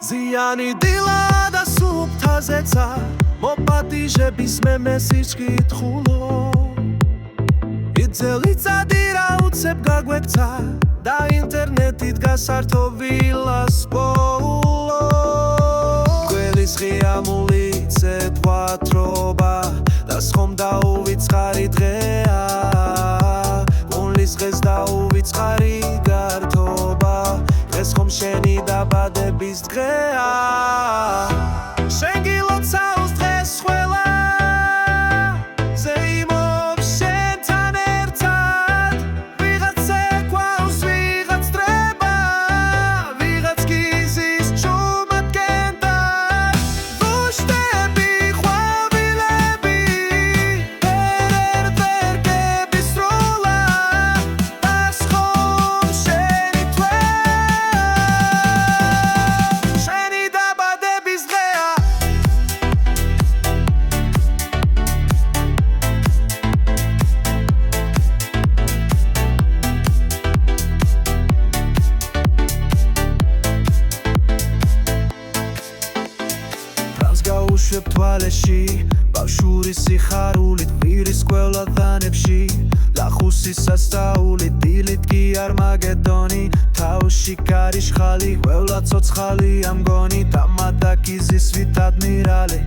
ზიანი დილა და სუფთაზეცა მოპატიჟების მემეს იკითხულო იძელი წადირა უცებ გაგვექცა და ინტერნეტით გასართო ვილას პოულო ყველის ღია მულიცეთ ვათრობა და სხომ დაუვიწყარი დღეა მულის დღეს დაუვიწყარი გართობა დღეს ხომ შენი დაბადების დღეა შენ გილოცავს დღეს ყველა ზეიმობს შენთან ერთად ვიღაც ეკვავს ვიღაც დრება ვიღაც გიზის ჩუმად გენდად გუშტები ყვავილები ფერერდერგების სროლა დას ხომ შენი თვე შენი დაბადების დღეა რას გაუშვებ თვალეში ბავშვურის სიხარულით ვირის ყველა დანებში ლახუსის სასწაულით დილით კი არმაგედონი თავში კარიშხალი ყველა ცოცხალი ამგონი დამატაკიზის ვით ადმირალი